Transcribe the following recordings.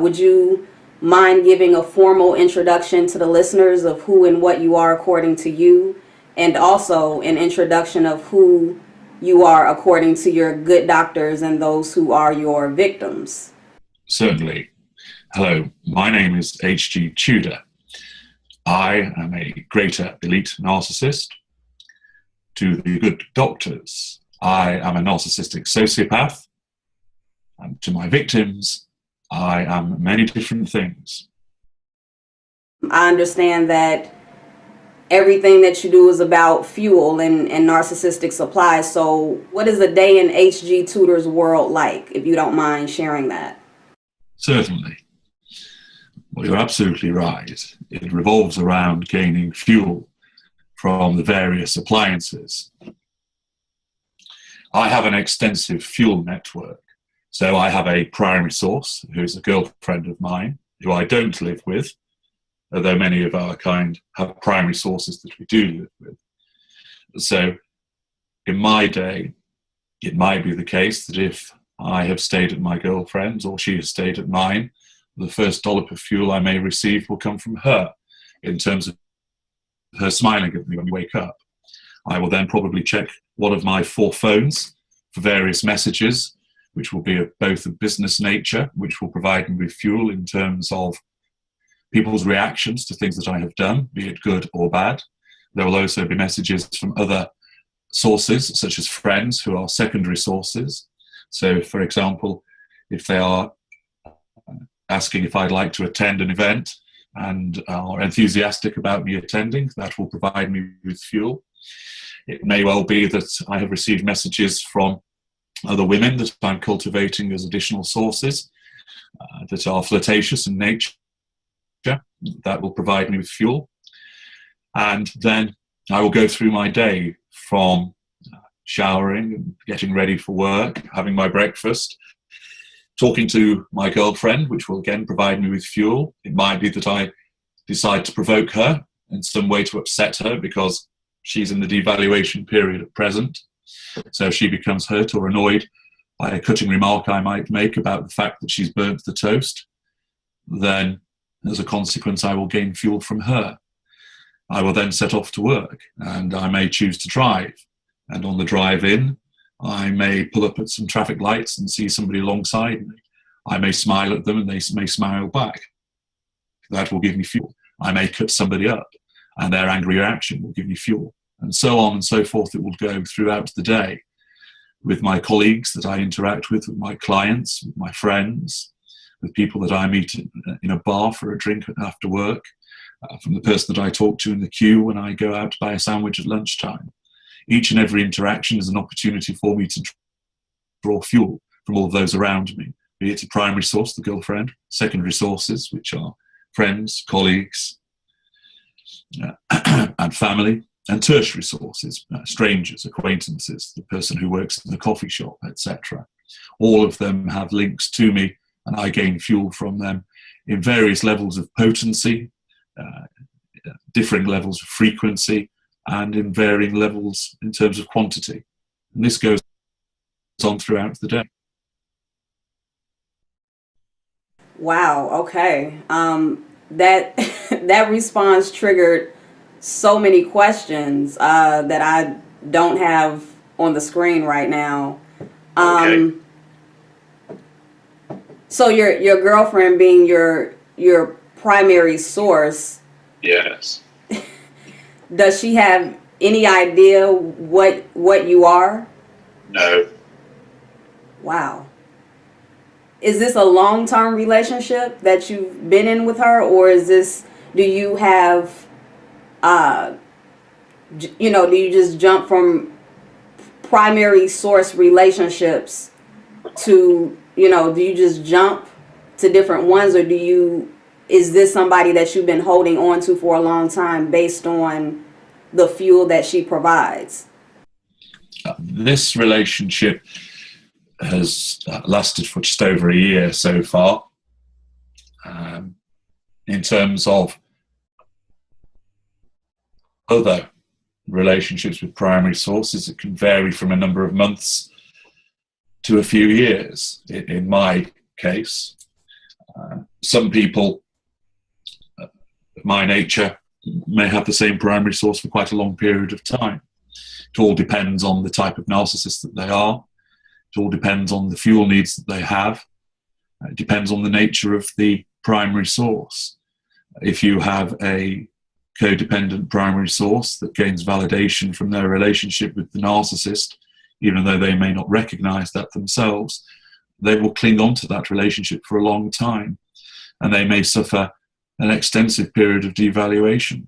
Would you mind giving a formal introduction to the listeners of who and what you are according to you, and also an introduction of who you are according to your good doctors and those who are your victims? Certainly. Hello, my name is H.G. Tudor. I am a greater elite narcissist. To the good doctors, I am a narcissistic sociopath. And to my victims, I am many different things. I understand that everything that you do is about fuel and narcissistic supply. So what is a day in H.G. Tudor's world like, if you don't mind sharing that? Certainly. Well, you're absolutely right. It revolves around gaining fuel from the various appliances. I have an extensive fuel network. So I have a primary source, who's a girlfriend of mine, who I don't live with, although many of our kind have primary sources that we do live with. So in my day, it might be the case that if I have stayed at my girlfriend's or she has stayed at mine, the first dollop of fuel I may receive will come from her, in terms of her smiling at me when we wake up. I will then probably check one of my 4 phones for various messages, which will be of both a business nature, which will provide me with fuel in terms of people's reactions to things that I have done, be it good or bad. There will also be messages from other sources, such as friends, who are secondary sources. So, for example, if they are asking if I'd like to attend an event and are enthusiastic about me attending, that will provide me with fuel. It may well be that I have received messages from other women that I'm cultivating as additional sources that are flirtatious in nature. That will provide me with fuel. And then I will go through my day from showering and getting ready for work, having my breakfast, talking to my girlfriend, which will again provide me with fuel. It might be that I decide to provoke her in some way to upset her because she's in the devaluation period at present. So if she becomes hurt or annoyed by a cutting remark I might make about the fact that she's burnt the toast, then as a consequence I will gain fuel from her. I will then set off to work, and I may choose to drive. And on the drive in, I may pull up at some traffic lights and see somebody alongside me. I may smile at them and they may smile back. That will give me fuel. I may cut somebody up and their angry reaction will give me fuel. And so on and so forth it will go throughout the day with my colleagues that I interact with my clients, with my friends, with people that I meet in a bar for a drink after work, from the person that I talk to in the queue when I go out to buy a sandwich at lunchtime. Each and every interaction is an opportunity for me to draw fuel from all of those around me, be it a primary source, the girlfriend, secondary sources, which are friends, colleagues, and family, and tertiary sources, strangers, acquaintances, the person who works in the coffee shop, etc. All of them have links to me, and I gain fuel from them in various levels of potency, differing levels of frequency, and in varying levels in terms of quantity. And this goes on throughout the day. Wow, okay. That that response triggered so many questions that I don't have on the screen right now. Okay. So your girlfriend being your primary source. Yes. Does she have any idea what you are? No. Wow. Is this a long-term relationship that you've been in with her, or do you have, do you just jump from primary source relationships to, do you just jump to different ones, or is this somebody that you've been holding on to for a long time based on the fuel that she provides? This relationship has lasted for just over a year so far. In terms of other relationships with primary sources, it can vary from a number of months to a few years. In my case, Some people of my nature may have the same primary source for quite a long period of time. It all depends on the type of narcissist that they are. It all depends on the fuel needs that they have. It depends on the nature of the primary source. If you have a codependent primary source that gains validation from their relationship with the narcissist, even though they may not recognize that themselves, they will cling on to that relationship for a long time. And they may suffer an extensive period of devaluation,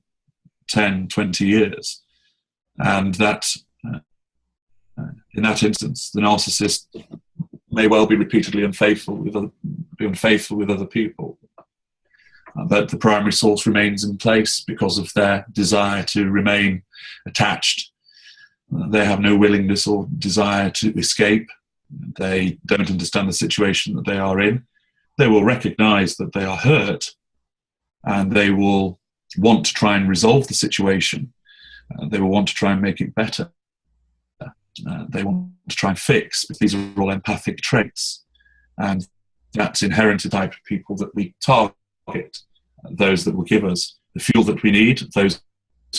10, 20 years. And that, in that instance, the narcissist may well be repeatedly unfaithful with other people. But the primary source remains in place because of their desire to remain attached. They have no willingness or desire to escape. They don't understand the situation that they are in. They will recognize that they are hurt, and they will want to try and resolve the situation. They will want to try and make it better. They want to try and fix, because these are all empathic traits. And that's inherent in the type of people that we target, those that will give us the fuel that we need, those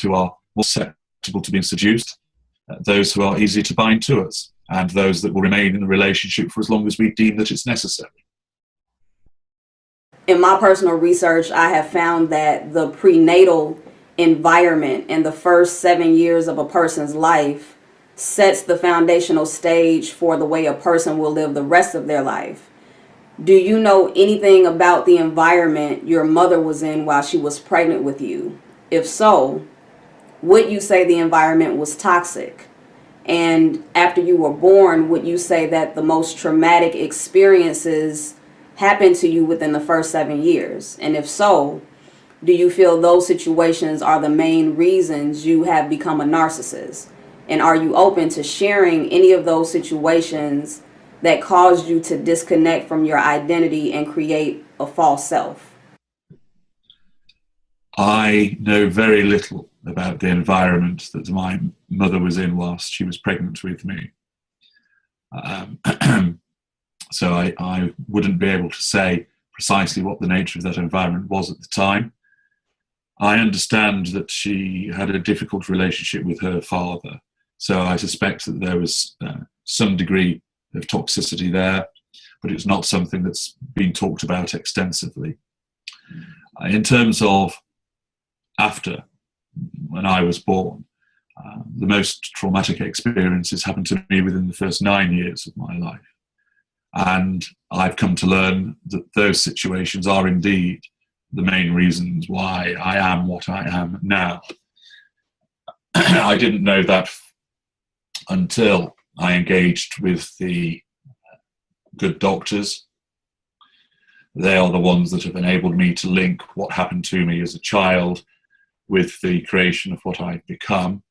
who are more susceptible to being seduced, those who are easy to bind to us, and those that will remain in the relationship for as long as we deem that it's necessary. In my personal research, I have found that the prenatal environment in the first 7 years of a person's life sets the foundational stage for the way a person will live the rest of their life. Do you know anything about the environment your mother was in while she was pregnant with you? If so, would you say the environment was toxic? And after you were born, would you say that the most traumatic experiences happened to you within the first 7 years? And if so, do you feel those situations are the main reasons you have become a narcissist? And are you open to sharing any of those situations that caused you to disconnect from your identity and create a false self? I know very little about the environment that my mother was in whilst she was pregnant with me. So I wouldn't be able to say precisely what the nature of that environment was at the time. I understand that she had a difficult relationship with her father, so I suspect that there was some degree of toxicity there, but it's not something that's been talked about extensively. In terms of after, when I was born, the most traumatic experiences happened to me within the first 9 years of my life. And I've come to learn that those situations are indeed the main reasons why I am what I am now. I didn't know that until I engaged with the good doctors. They are the ones that have enabled me to link what happened to me as a child with the creation of what I've become.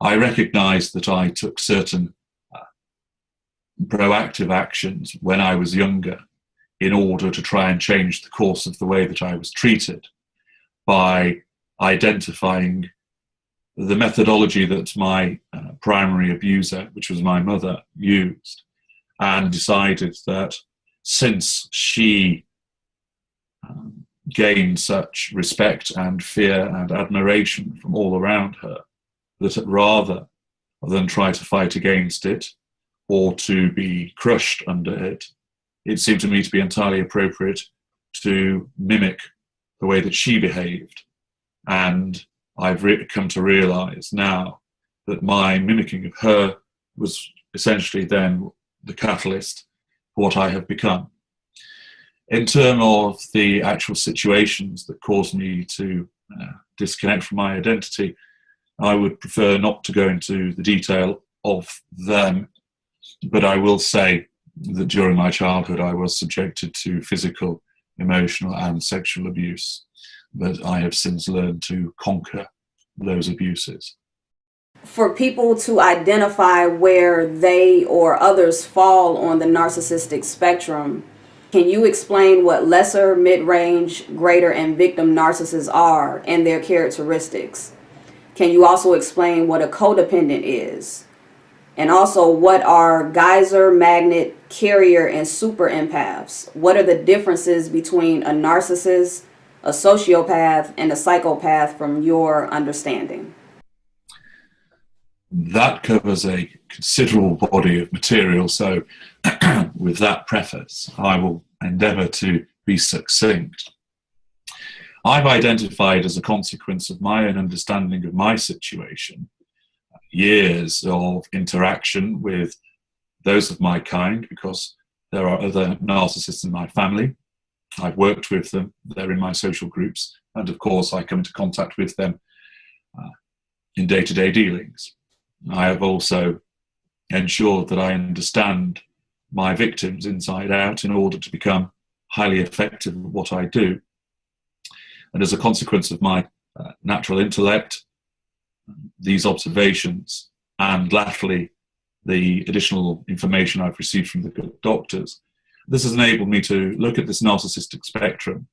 I recognized that I took certain proactive actions when I was younger in order to try and change the course of the way that I was treated, by identifying the methodology that my primary abuser, which was my mother, used, and decided that since she gained such respect and fear and admiration from all around her, that rather than try to fight against it or to be crushed under it, it seemed to me to be entirely appropriate to mimic the way that she behaved. And I've come to realize now that my mimicking of her was essentially then the catalyst for what I have become. In terms of the actual situations that caused me to disconnect from my identity, I would prefer not to go into the detail of them, but I will say that during my childhood I was subjected to physical, emotional and sexual abuse, but I have since learned to conquer those abuses. For people to identify where they or others fall on the narcissistic spectrum, can you explain what lesser, mid-range, greater, and victim narcissists are and their characteristics? Can you also explain what a codependent is? And also, what are geyser, magnet, carrier, and super empaths? What are the differences between a narcissist, a sociopath, and a psychopath from your understanding? That covers a considerable body of material, so with that preface, I will endeavour to be succinct. I've identified, as a consequence of my own understanding of my situation, years of interaction with those of my kind, because there are other narcissists in my family. I've worked with them, they're in my social groups, and of course I come into contact with them in day-to-day dealings. I have also ensured that I understand my victims inside out in order to become highly effective at what I do. And as a consequence of my natural intellect, these observations, and latterly the additional information I've received from the good doctors, this has enabled me to look at this narcissistic spectrum,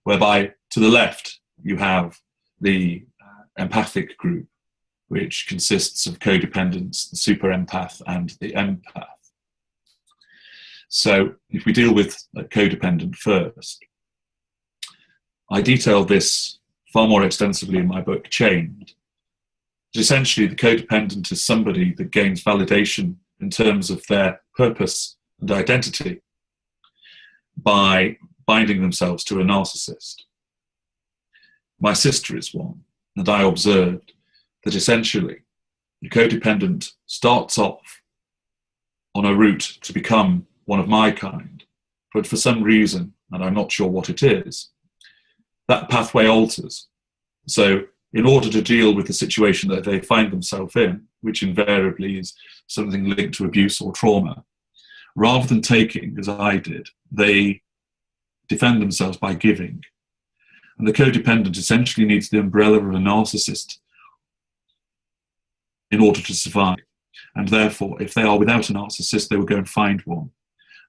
whereby to the left you have the empathic group, which consists of codependents, the super empath, and the empath. So if we deal with codependent first, I detail this far more extensively in my book, Chained. Essentially, the codependent is somebody that gains validation in terms of their purpose and identity by binding themselves to a narcissist. My sister is one, and I observed that essentially the codependent starts off on a route to become one of my kind, but for some reason, and I'm not sure what it is, that pathway alters. So in order to deal with the situation that they find themselves in, which invariably is something linked to abuse or trauma, rather than taking, as I did, they defend themselves by giving. And the codependent essentially needs the umbrella of a narcissist in order to survive. And therefore, if they are without a narcissist, they will go and find one.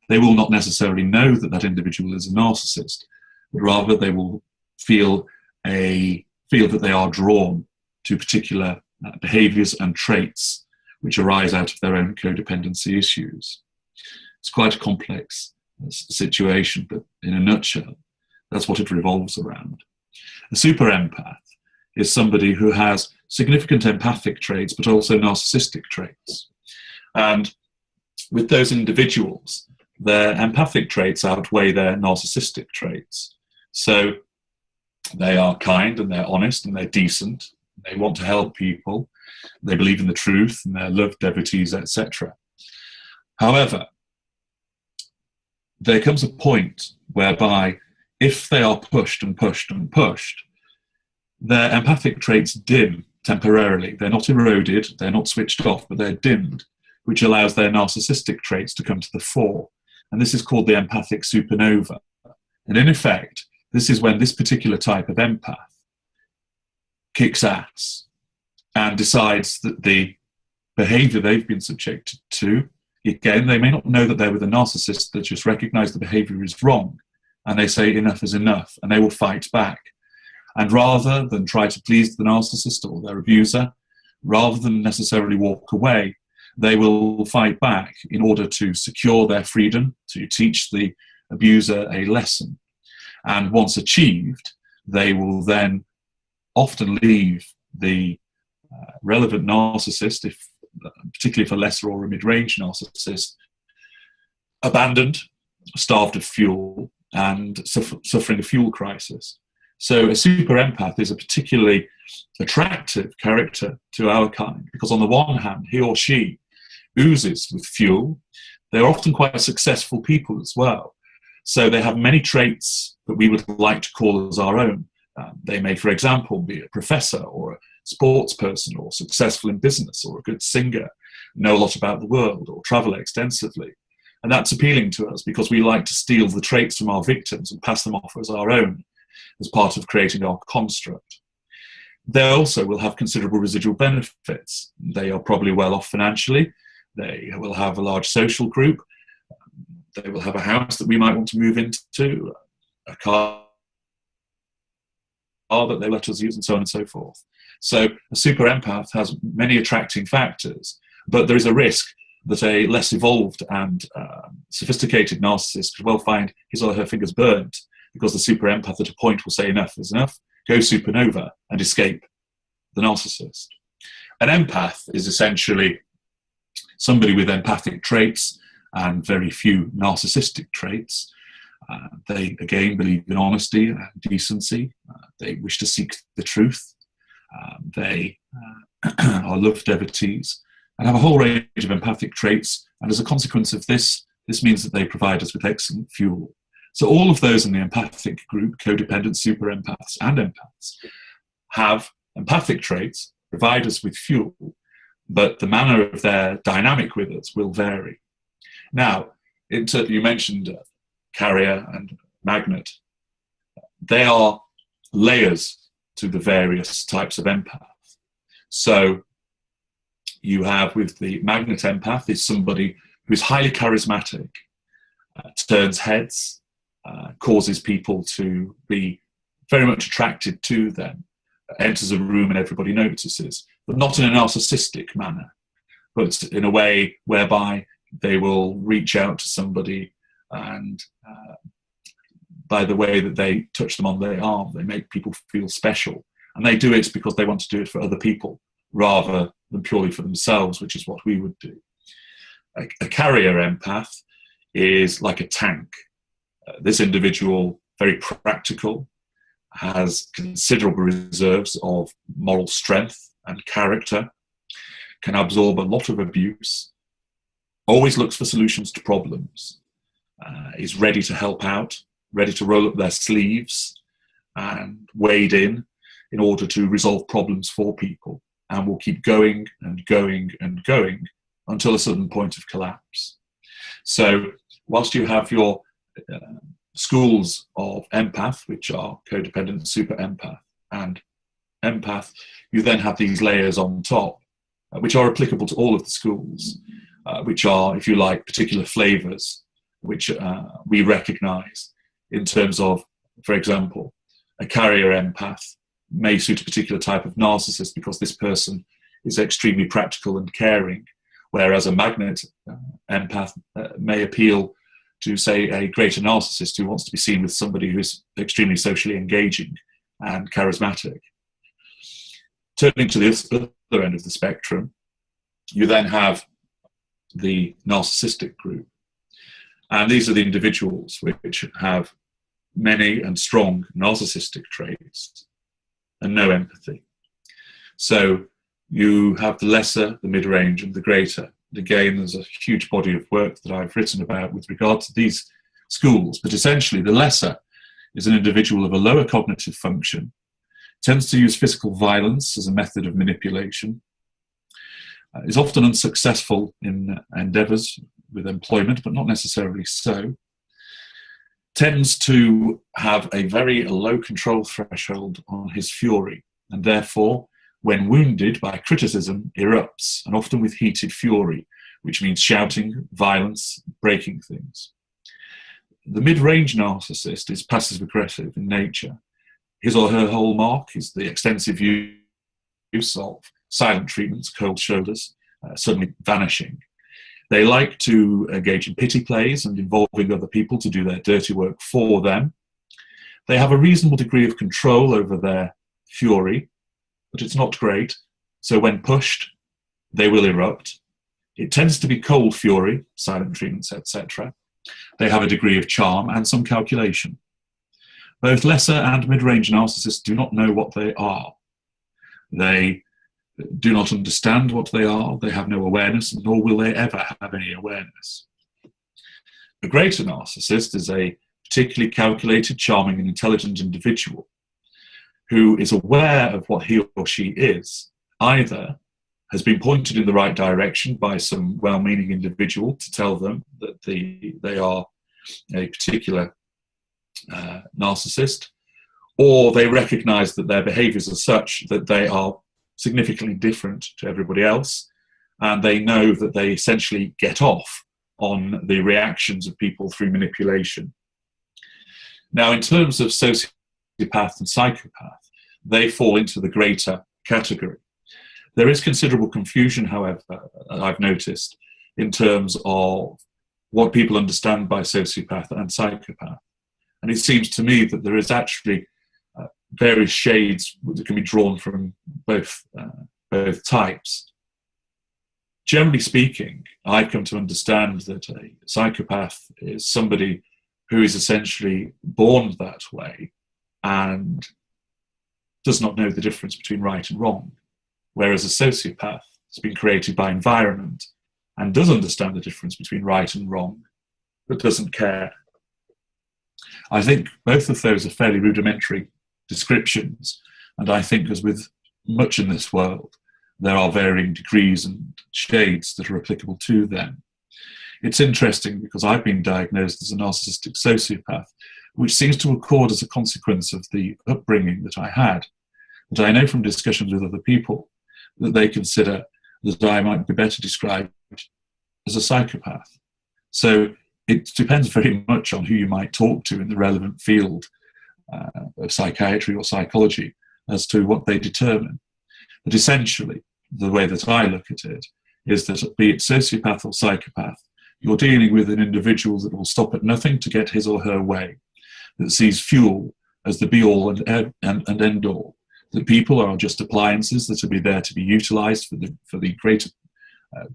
They will not necessarily know that that individual is a narcissist, but rather they will feel that they are drawn to particular behaviours and traits which arise out of their own codependency issues. It's quite a complex situation, but in a nutshell, that's what it revolves around. A super empath is somebody who has significant empathic traits, but also narcissistic traits. And with those individuals, their empathic traits outweigh their narcissistic traits. So they are kind and they're honest and they're decent. They want to help people. They believe in the truth and they're love devotees, etc. However, there comes a point whereby if they are pushed and pushed and pushed, their empathic traits dim temporarily. They're not eroded, they're not switched off, but they're dimmed, which allows their narcissistic traits to come to the fore. And this is called the empathic supernova. And in effect, this is when this particular type of empath kicks ass and decides that the behavior they've been subjected to, again, they may not know that they're with a narcissist, they just recognize the behavior is wrong. And they say enough is enough, and they will fight back. And rather than try to please the narcissist or their abuser, rather than necessarily walk away, they will fight back in order to secure their freedom, to teach the abuser a lesson. And once achieved, they will then often leave the relevant narcissist, particularly if a lesser or a mid-range narcissist, abandoned, starved of fuel, and suffering a fuel crisis. So a super empath is a particularly attractive character to our kind, because on the one hand, he or she oozes with fuel. They're often quite successful people as well. So they have many traits that we would like to call as our own. They may, for example, be a professor or a sports person or successful in business or a good singer, know a lot about the world or travel extensively. And that's appealing to us because we like to steal the traits from our victims and pass them off as our own as part of creating our construct. They also will have considerable residual benefits. They are probably well off financially. They will have a large social group. They will have a house that we might want to move into, a car that they let us use, and so on and so forth. So a super empath has many attracting factors, But there is a risk that a less evolved and sophisticated narcissist could well find his or her fingers burnt, because the super empath at a point will say enough is enough, go supernova and escape the narcissist. An empath is essentially somebody with empathic traits and very few narcissistic traits. They, again, believe in honesty and decency. They wish to seek the truth. They are love devotees and have a whole range of empathic traits. And as a consequence of this, this means that they provide us with excellent fuel. So all of those in the empathic group, codependent, super empaths, and empaths, have empathic traits, provide us with fuel, but the manner of their dynamic with us will vary. Now, you mentioned carrier and magnet. They are layers to the various types of empath. So you have, with the magnet empath, is somebody who is highly charismatic, turns heads, causes people to be very much attracted to them, enters a room and everybody notices, but not in a narcissistic manner, but in a way whereby they will reach out to somebody and by the way that they touch them on their arm, they make people feel special. And they do it because they want to do it for other people rather than purely for themselves, which is what we would do. A carrier empath is like a tank. This individual, very practical, has considerable reserves of moral strength and character, can absorb a lot of abuse, always looks for solutions to problems, is ready to help out, ready to roll up their sleeves and wade in order to resolve problems for people, and will keep going and going and going until a sudden point of collapse. So whilst you have your schools of empath, which are codependent, super empath, and empath, you then have these layers on top, which are applicable to all of the schools, which are, if you like, particular flavors, which we recognize in terms of, for example, a carrier empath may suit a particular type of narcissist because this person is extremely practical and caring, whereas a magnet empath may appeal to, say, a greater narcissist who wants to be seen with somebody who is extremely socially engaging and charismatic. Turning to the other end of the spectrum, you then have the narcissistic group. And these are the individuals which have many and strong narcissistic traits and no empathy. So you have the lesser, the mid-range, and the greater. And again, there's a huge body of work that I've written about with regard to these schools. But essentially, the lesser is an individual of a lower cognitive function, tends to use physical violence as a method of manipulation, is often unsuccessful in endeavours with employment, but not necessarily so, tends to have a very low control threshold on his fury, and therefore, when wounded by criticism, erupts, and often with heated fury, which means shouting, violence, breaking things. The mid-range narcissist is passive-aggressive in nature. His or her hallmark is the extensive use of silent treatments, cold shoulders, suddenly vanishing. They like to engage in pity plays and involving other people to do their dirty work for them. They have a reasonable degree of control over their fury, but it's not great. So when pushed, they will erupt. It tends to be cold fury, silent treatments, etc. They have a degree of charm and some calculation. Both lesser and mid-range narcissists do not know what they are. They do not understand what they are. They have no awareness, nor will they ever have any awareness. A greater narcissist is a particularly calculated, charming, and intelligent individual who is aware of what he or she is, either has been pointed in the right direction by some well-meaning individual to tell them that they are a particular narcissist, or they recognize that their behaviors are such that they are significantly different to everybody else, and they know that they essentially get off on the reactions of people through manipulation. Now, in terms of sociopath and psychopath, they fall into the greater category. There is considerable confusion, however, I've noticed, in terms of what people understand by sociopath and psychopath. And it seems to me that there is actually various shades that can be drawn from both types. Generally speaking, I've come to understand that a psychopath is somebody who is essentially born that way and does not know the difference between right and wrong, whereas a sociopath has been created by environment and does understand the difference between right and wrong, but doesn't care. I think both of those are fairly rudimentary descriptions, and I think, as with much in this world, there are varying degrees and shades that are applicable to them. It's interesting because I've been diagnosed as a narcissistic sociopath, which seems to accord as a consequence of the upbringing that I had. But I know from discussions with other people that they consider that I might be better described as a psychopath. So it depends very much on who you might talk to in the relevant field of psychiatry or psychology as to what they determine. But essentially, the way that I look at it is that, be it sociopath or psychopath, you're dealing with an individual that will stop at nothing to get his or her way, that sees fuel as the be-all and end-all, that people are just appliances that will be there to be utilised for the greater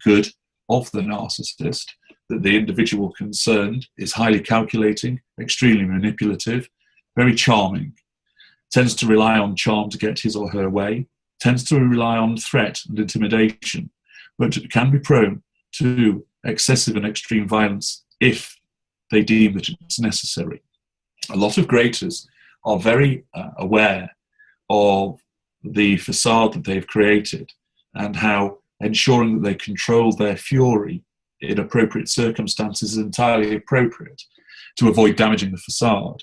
good of the narcissist, that the individual concerned is highly calculating, extremely manipulative, very charming, tends to rely on charm to get his or her way, tends to rely on threat and intimidation, but can be prone to excessive and extreme violence if they deem that it's necessary. A lot of graders are very aware of the facade that they've created and how ensuring that they control their fury in appropriate circumstances is entirely appropriate to avoid damaging the facade.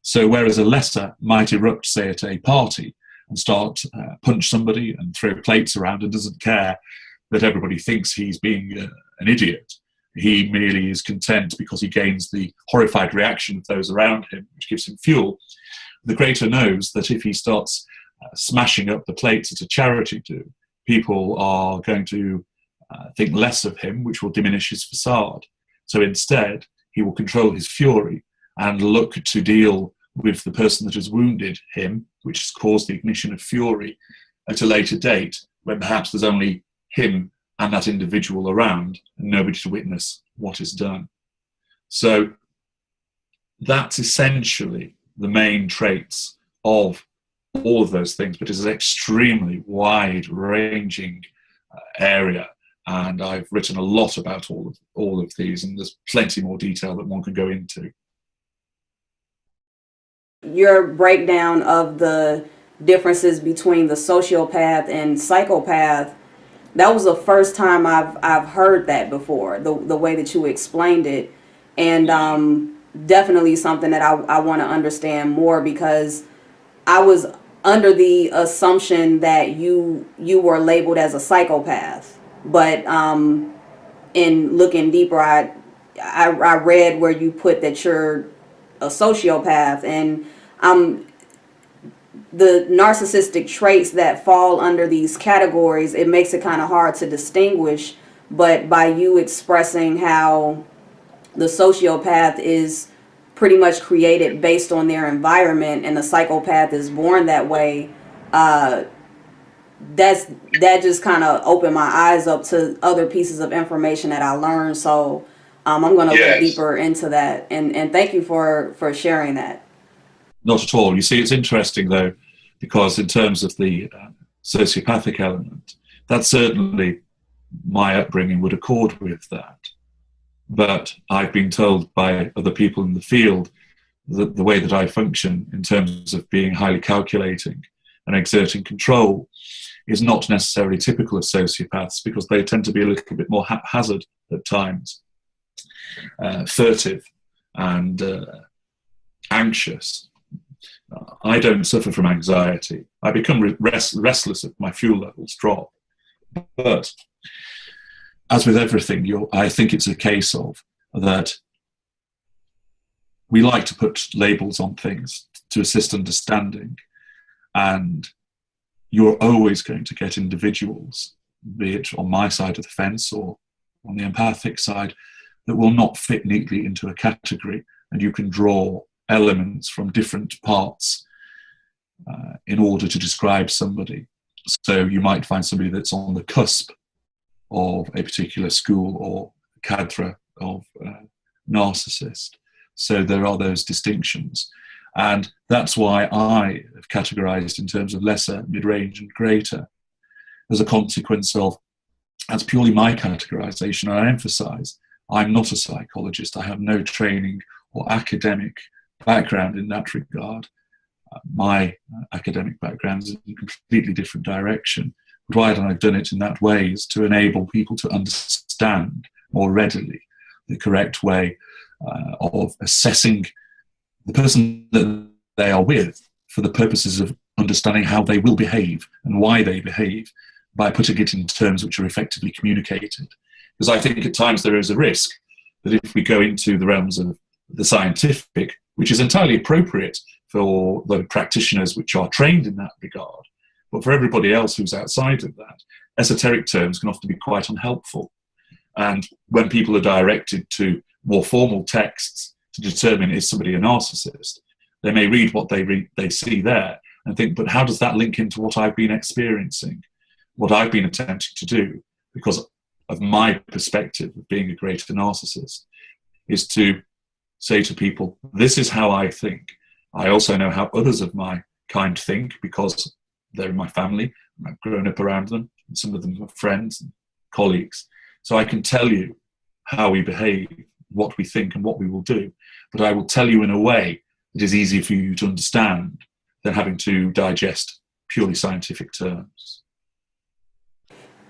So whereas a lesser might erupt, say, at a party and start punch somebody and throw plates around and doesn't care that everybody thinks he's being an idiot, he merely is content because he gains the horrified reaction of those around him, which gives him fuel. The greater knows that if he starts smashing up the plates at a charity do, people are going to think less of him, which will diminish his facade. So instead, he will control his fury and look to deal with the person that has wounded him, which has caused the ignition of fury, at a later date, when perhaps there's only him and that individual around and nobody to witness what is done. So that's essentially the main traits of all of those things, but it's an extremely wide-ranging area, and I've written a lot about all of these, and there's plenty more detail that one can go into. Your breakdown of the differences between the sociopath and psychopath, that was the first time I've heard that before, the way that you explained it, and definitely something that I want to understand more, because I was under the assumption that you were labeled as a psychopath, but in looking deeper, I read where you put that you're a sociopath, and the narcissistic traits that fall under these categories, it makes it kind of hard to distinguish. But by you expressing how the sociopath is pretty much created based on their environment and the psychopath is born that way, that just kind of opened my eyes up to other pieces of information that I learned. So I'm going to look deeper into that, and thank you for sharing that. Not at all. You see, it's interesting, though, because in terms of the sociopathic element, that certainly my upbringing would accord with that. But I've been told by other people in the field that the way that I function in terms of being highly calculating and exerting control is not necessarily typical of sociopaths, because they tend to be a little bit more haphazard at times, furtive and anxious. I don't suffer from anxiety. I become restless if my fuel levels drop. But as with everything, I think it's a case of that we like to put labels on things to assist understanding. And you're always going to get individuals, be it on my side of the fence or on the empathic side, that will not fit neatly into a category, and you can draw elements from different parts in order to describe somebody. So you might find somebody that's on the cusp of a particular school or cadre of narcissist. So there are those distinctions. And that's why I have categorized in terms of lesser, mid-range, and greater, as a consequence of, that's purely my categorization. And I emphasize, I'm not a psychologist. I have no training or academic background in that regard. My academic background is in a completely different direction. But why I've done it in that way is to enable people to understand more readily the correct way of assessing the person that they are with for the purposes of understanding how they will behave and why they behave, by putting it in terms which are effectively communicated. Because I think at times there is a risk that if we go into the realms of the scientific, which is entirely appropriate for the practitioners which are trained in that regard, but for everybody else who's outside of that, esoteric terms can often be quite unhelpful. And when people are directed to more formal texts to determine is somebody a narcissist, they may read what they see there and think, but how does that link into what I've been experiencing, what I've been attempting to do? Because of my perspective of being a greater narcissist, is to say to people, this is how I think. I also know how others of my kind think because they're in my family, and I've grown up around them, and some of them are friends and colleagues. So I can tell you how we behave, what we think, and what we will do. But I will tell you in a way that is easy for you to understand than having to digest purely scientific terms.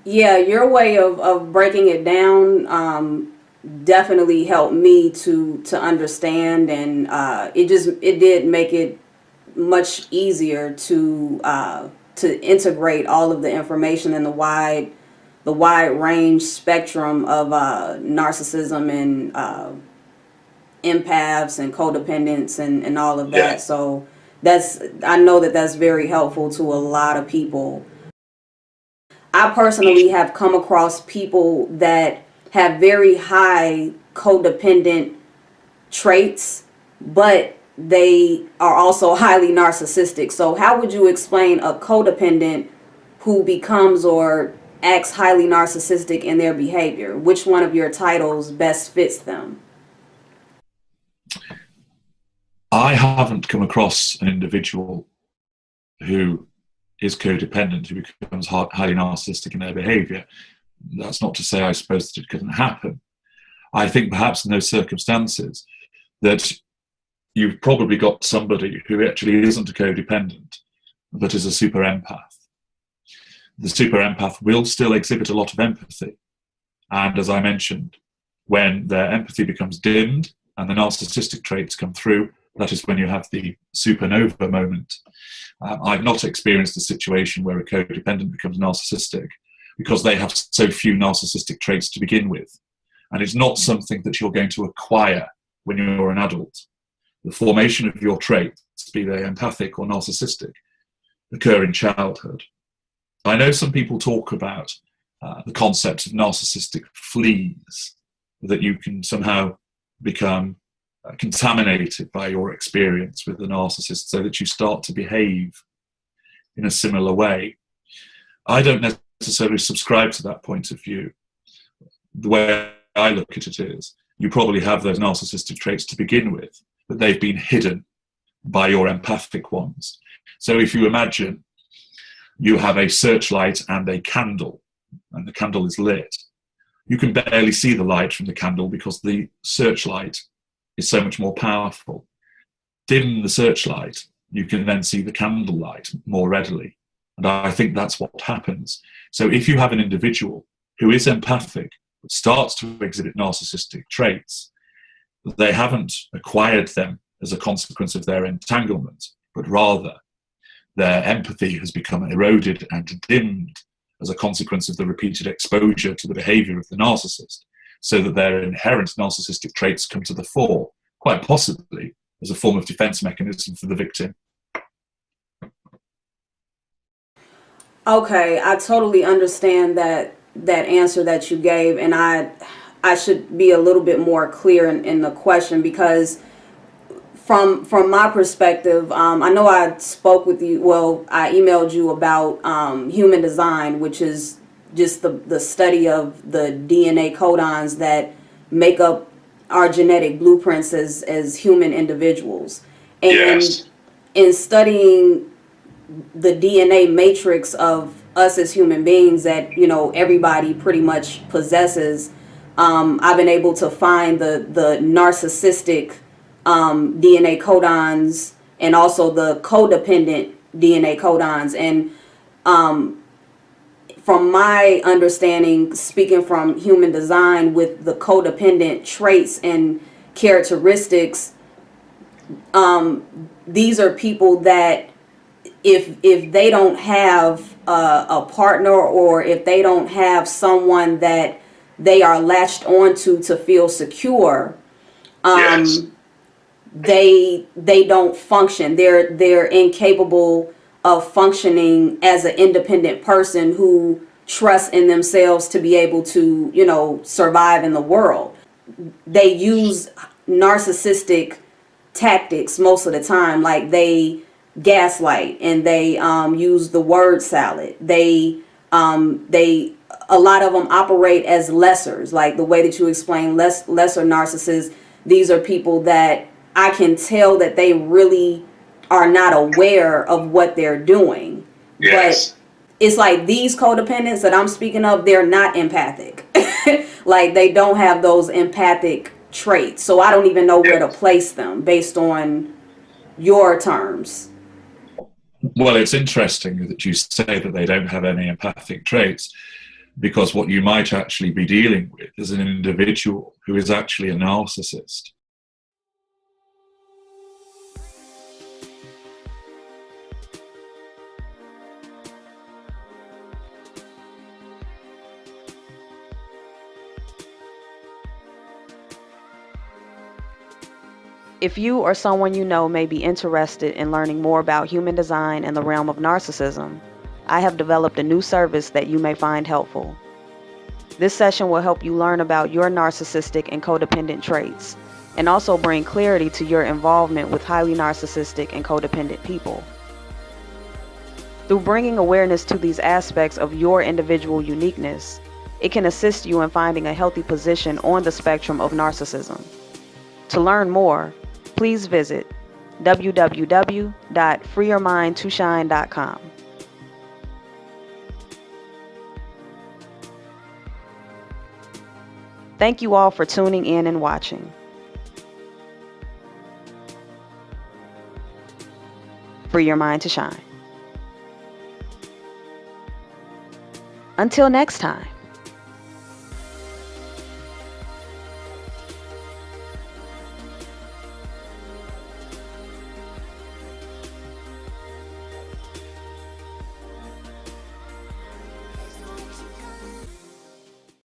Yeah, your way of breaking it down definitely helped me to understand, and it did make it much easier to integrate all of the information in the wide range spectrum of narcissism and empaths and codependents and all of that. Yeah. So I know that's very helpful to a lot of people. I personally have come across people that have very high codependent traits, but they are also highly narcissistic. So how would you explain a codependent who becomes or acts highly narcissistic in their behavior? Which one of your titles best fits them? I haven't come across an individual who is codependent who becomes highly narcissistic in their behavior. That's not to say I suppose that it couldn't happen. I think perhaps in those circumstances that you've probably got somebody who actually isn't a codependent but is a super empath. The super empath will still exhibit a lot of empathy. And as I mentioned, when their empathy becomes dimmed and the narcissistic traits come through, that is when you have the supernova moment. I've not experienced a situation where a codependent becomes narcissistic because they have so few narcissistic traits to begin with. And it's not something that you're going to acquire when you're an adult. The formation of your traits, be they empathic or narcissistic, occur in childhood. I know some people talk about the concept of narcissistic fleas, that you can somehow become contaminated by your experience with the narcissist so that you start to behave in a similar way. I don't necessarily subscribe to that point of view. The way I look at it is, you probably have those narcissistic traits to begin with, but they've been hidden by your empathic ones. So if you imagine you have a searchlight and a candle, and the candle is lit, you can barely see the light from the candle because the searchlight is so much more powerful. Dim the searchlight, you can then see the candlelight more readily. And I think that's what happens. So if you have an individual who is empathic, but starts to exhibit narcissistic traits, they haven't acquired them as a consequence of their entanglement, but rather their empathy has become eroded and dimmed as a consequence of the repeated exposure to the behavior of the narcissist, so that their inherent narcissistic traits come to the fore, quite possibly as a form of defense mechanism for the victim. Okay, I totally understand that answer that you gave, and I should be a little bit more clear in the question, because from my perspective, I know I spoke with you. Well, I emailed you about human design, which is just the study of the DNA codons that make up our genetic blueprints as human individuals. And Yes. in studying the DNA matrix of us as human beings that everybody pretty much possesses, I've been able to find the narcissistic DNA codons, and also the codependent DNA codons. And from my understanding, speaking from human design, with the codependent traits and characteristics, these are people that if they don't have a partner, or if they don't have someone that they are latched onto to feel secure, Yes. they don't function. They're incapable of functioning as an independent person who trusts in themselves to be able to survive in the world. They use narcissistic tactics most of the time, like they gaslight, and they use the word salad. They a lot of them operate as lessers, like the way that you explain lesser narcissists. These are people that I can tell that they really are not aware of what they're doing. But Yes. it's like these codependents that I'm speaking of, they're not empathic. Like they don't have those empathic traits. So I don't even know where to Yes. place them based on your terms. Well, it's interesting that you say that they don't have any empathic traits, because what you might actually be dealing with is an individual who is actually a narcissist. If you or someone you know may be interested in learning more about human design and the realm of narcissism, I have developed a new service that you may find helpful. This session will help you learn about your narcissistic and codependent traits, and also bring clarity to your involvement with highly narcissistic and codependent people. Through bringing awareness to these aspects of your individual uniqueness, it can assist you in finding a healthy position on the spectrum of narcissism. To learn more, please visit www.freeyourmindtoshine.com. Thank you all for tuning in and watching. Free your mind to shine. Until next time.